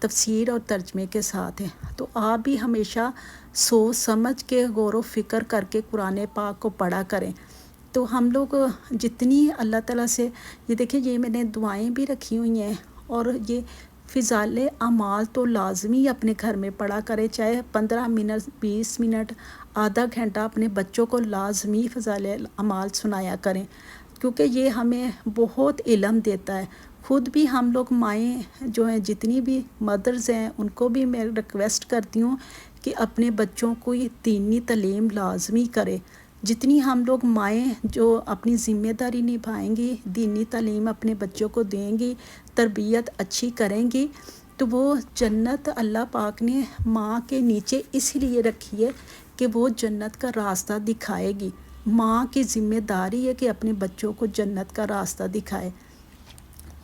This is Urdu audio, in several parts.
تفسیر اور ترجمے کے ساتھ ہے۔ تو آپ بھی ہمیشہ سوچ سمجھ کے غور و فکر کر کے قرآن پاک کو پڑھا کریں۔ تو ہم لوگ جتنی اللہ تعالیٰ سے یہ دیکھیں، یہ میں نے دعائیں بھی رکھی ہوئی ہیں، اور یہ فضائل اعمال تو لازمی اپنے گھر میں پڑھا کرے، چاہے 15 منٹ 20 منٹ آدھا گھنٹہ اپنے بچوں کو لازمی فضائل اعمال سنایا کریں، کیونکہ یہ ہمیں بہت علم دیتا ہے۔ خود بھی ہم لوگ مائیں جو ہیں، جتنی بھی مدرز ہیں، ان کو بھی میں ریکویسٹ کرتی ہوں کہ اپنے بچوں کو یہ دینی تعلیم لازمی کرے۔ جتنی ہم لوگ مائیں جو اپنی ذمہ داری نبھائیں گی، دینی تعلیم اپنے بچوں کو دیں گی، تربیت اچھی کریں گی، تو وہ جنت اللہ پاک نے ماں کے نیچے اس لیے رکھی ہے کہ وہ جنت کا راستہ دکھائے گی۔ ماں کی ذمہ داری ہے کہ اپنے بچوں کو جنت کا راستہ دکھائے،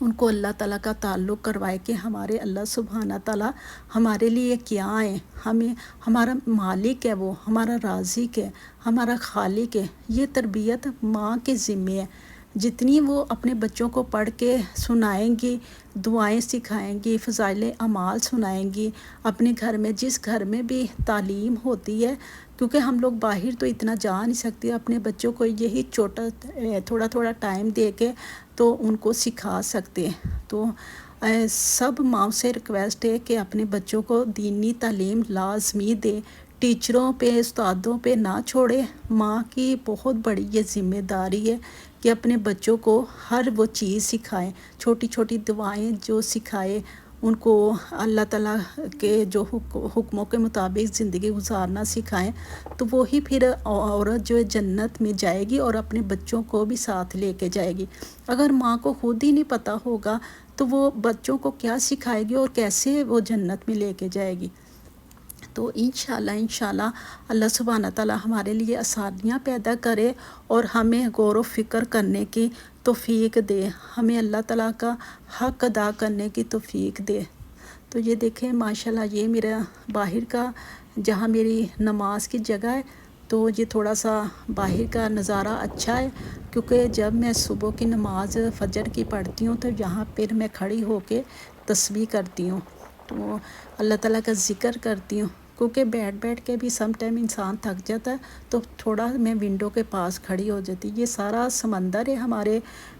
ان کو اللہ تعالیٰ کا تعلق کروائے کہ ہمارے اللہ سبحانہ تعالیٰ ہمارے لیے کیا ہیں، ہمیں ہمارا مالک ہے، وہ ہمارا رازق ہے، ہمارا خالق ہے۔ یہ تربیت ماں کے ذمے ہے۔ جتنی وہ اپنے بچوں کو پڑھ کے سنائیں گی، دعائیں سکھائیں گی، فضائل اعمال سنائیں گی، اپنے گھر میں جس گھر میں بھی تعلیم ہوتی ہے، کیونکہ ہم لوگ باہر تو اتنا جا نہیں سکتے، اپنے بچوں کو یہی تھوڑا تھوڑا ٹائم دے کے تو ان کو سکھا سکتے ہیں۔ تو سب ماں سے ریکویسٹ ہے کہ اپنے بچوں کو دینی تعلیم لازمی دے، ٹیچروں پہ استادوں پہ نہ چھوڑے۔ ماں کی بہت بڑی یہ ذمہ داری ہے کہ اپنے بچوں کو ہر وہ چیز سکھائیں، چھوٹی چھوٹی دعائیں جو سکھائے، ان کو اللہ تعالیٰ کے جو حکموں کے مطابق زندگی گزارنا سکھائیں، تو وہی پھر عورت جو ہے جنت میں جائے گی اور اپنے بچوں کو بھی ساتھ لے کے جائے گی۔ اگر ماں کو خود ہی نہیں پتہ ہوگا تو وہ بچوں کو کیا سکھائے گی اور کیسے وہ جنت میں لے کے جائے گی؟ تو انشاءاللہ اللہ سبحانہ تعالیٰ ہمارے لیے آسانیاں پیدا کرے اور ہمیں غور و فکر کرنے کی توفیق دے، ہمیں اللہ تعالیٰ کا حق ادا کرنے کی توفیق دے۔ تو یہ دیکھیں ماشاءاللہ، یہ میرا باہر کا جہاں میری نماز کی جگہ ہے، تو یہ تھوڑا سا باہر کا نظارہ اچھا ہے، کیونکہ جب میں صبح کی نماز فجر کی پڑھتی ہوں تو یہاں پھر میں کھڑی ہو کے تسبیح کرتی ہوں، تو اللہ تعالیٰ کا ذکر کرتی ہوں، کیونکہ بیٹھ کے بھی سم ٹائم انسان تھک جاتا ہے، تو تھوڑا میں ونڈو کے پاس کھڑی ہو جاتی۔ یہ سارا سمندر ہے، ہمارے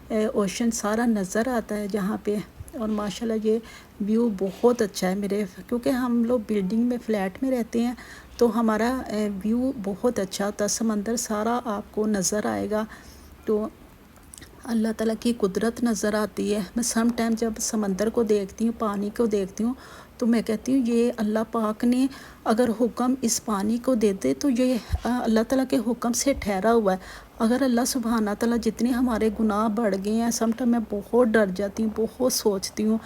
اوشن سارا نظر آتا ہے جہاں پہ، اور ماشاءاللہ یہ ویو بہت اچھا ہے میرے، کیونکہ ہم لوگ بلڈنگ میں فلیٹ میں رہتے ہیں تو ہمارا ویو بہت اچھا ہوتا ہے، سمندر سارا آپ کو نظر آئے گا، تو اللہ تعالیٰ کی قدرت نظر آتی ہے۔ میں سم ٹائم جب سمندر کو دیکھتی ہوں، پانی کو دیکھتی ہوں، تو میں کہتی ہوں یہ اللہ پاک نے اگر حکم اس پانی کو دے دے تو یہ اللہ تعالیٰ کے حکم سے ٹھہرا ہوا ہے۔ اگر اللہ سبحانہ تعالیٰ جتنے ہمارے گناہ بڑھ گئے ہیں، سم ٹائم میں بہت ڈر جاتی ہوں، بہت سوچتی ہوں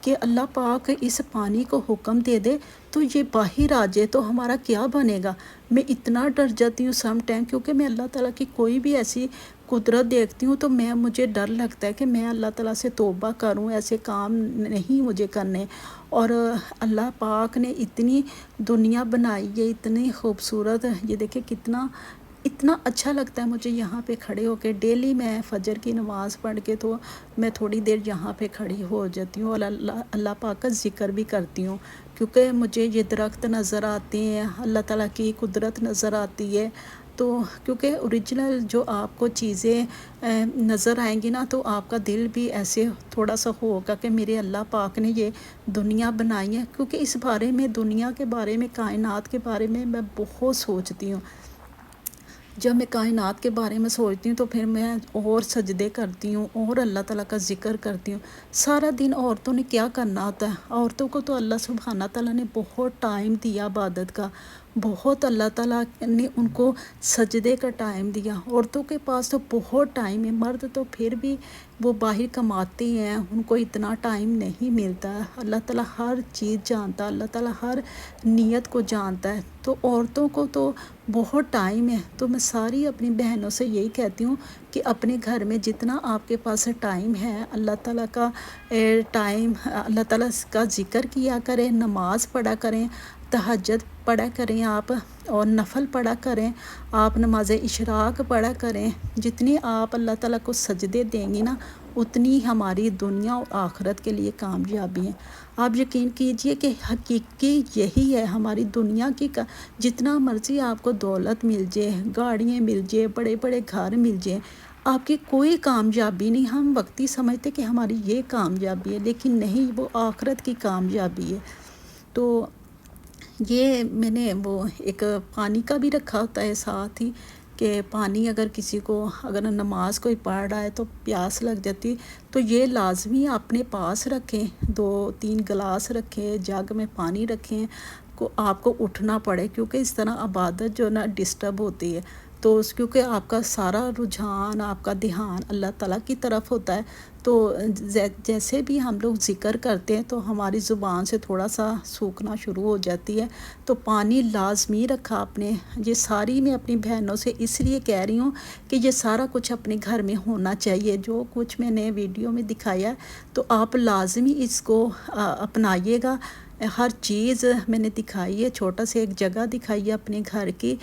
کہ اللہ پاک اس پانی کو حکم دے دے تو یہ باہر آ جائے تو ہمارا کیا بنے گا۔ میں اتنا ڈر جاتی ہوں سم ٹائم، کیونکہ میں اللہ تعالیٰ کی کوئی بھی ایسی قدرت دیکھتی ہوں تو مجھے ڈر لگتا ہے کہ میں اللہ تعالیٰ سے توبہ کروں، ایسے کام نہیں مجھے کرنے۔ اور اللہ پاک نے اتنی دنیا بنائی ہے، اتنی خوبصورت، یہ دیکھیں اتنا اچھا لگتا ہے مجھے یہاں پہ کھڑے ہو کے۔ ڈیلی میں فجر کی نماز پڑھ کے تو میں تھوڑی دیر یہاں پہ کھڑی ہو جاتی ہوں اور اللہ پاک کا ذکر بھی کرتی ہوں، کیونکہ مجھے یہ درخت نظر آتے ہیں، اللہ تعالیٰ کی قدرت نظر آتی ہے، تو کیونکہ اوریجنل جو آپ کو چیزیں نظر آئیں گی نا، تو آپ کا دل بھی ایسے تھوڑا سا ہوگا کہ میرے اللہ پاک نے یہ دنیا بنائی ہے، کیونکہ اس بارے میں، دنیا کے بارے میں، کائنات کے بارے میں بہت سوچتی ہوں۔ جب میں کائنات کے بارے میں سوچتی ہوں تو پھر میں اور سجدے کرتی ہوں اور اللہ تعالیٰ کا ذکر کرتی ہوں۔ سارا دن عورتوں نے کیا کرنا ہوتا ہے؟ عورتوں کو تو اللہ سبحانہ تعالیٰ نے بہت ٹائم دیا عبادت کا، بہت اللہ تعالیٰ نے ان کو سجدے کا ٹائم دیا۔ عورتوں کے پاس تو بہت ٹائم ہے، مرد تو پھر بھی وہ باہر کماتے ہیں، ان کو اتنا ٹائم نہیں ملتا ہے۔ اللہ تعالیٰ ہر چیز جانتا ہے، اللہ تعالیٰ ہر نیت کو جانتا ہے، تو عورتوں کو تو بہت ٹائم ہے۔ تو میں ساری اپنی بہنوں سے یہی کہتی ہوں کہ اپنے گھر میں جتنا آپ کے پاس ٹائم ہے، اللہ تعالیٰ کا ٹائم، اللہ تعالیٰ کا ذکر کیا کریں، نماز پڑھا کریں، تہجد پڑھا کریں آپ، اور نفل پڑھا کریں، آپ نماز اشراق پڑھا کریں۔ جتنی آپ اللہ تعالیٰ کو سجدے دیں گی نا، اتنی ہماری دنیا اور آخرت کے لیے کامیابی ہے۔ آپ یقین کیجئے کہ حقیقی یہی ہے ہماری دنیا کی جتنا مرضی آپ کو دولت مل جائے، گاڑیاں مل جائے، بڑے بڑے گھر مل جائیں، آپ کی کوئی کامیابی نہیں۔ ہم وقتی سمجھتے کہ ہماری یہ کامیابی ہے، لیکن نہیں، وہ آخرت کی کامیابی ہے۔ تو یہ میں نے وہ ایک پانی کا بھی رکھا ہوتا ہے ساتھ ہی، کہ پانی اگر کسی کو، اگر نماز کوئی پڑھ رہا ہے تو پیاس لگ جاتی، تو یہ لازمی اپنے پاس رکھیں، 2-3 گلاس رکھیں، جگ میں پانی رکھیں، آپ کو اٹھنا پڑے، کیونکہ اس طرح عبادت جو نا ڈسٹرب ہوتی ہے، تو کیونکہ آپ کا سارا رجحان، آپ کا دھیان اللہ تعالیٰ کی طرف ہوتا ہے، تو جیسے بھی ہم لوگ ذکر کرتے ہیں تو ہماری زبان سے تھوڑا سا سوکھنا شروع ہو جاتی ہے، تو پانی لازمی رکھا آپ نے۔ یہ ساری میں اپنی بہنوں سے اس لیے کہہ رہی ہوں کہ یہ سارا کچھ اپنے گھر میں ہونا چاہیے، جو کچھ میں نے ویڈیو میں دکھایا ہے، تو آپ لازمی اس کو اپنائیے گا۔ ہر چیز میں نے دکھائی ہے، چھوٹا سے ایک جگہ دکھائی ہے اپنے گھر کی۔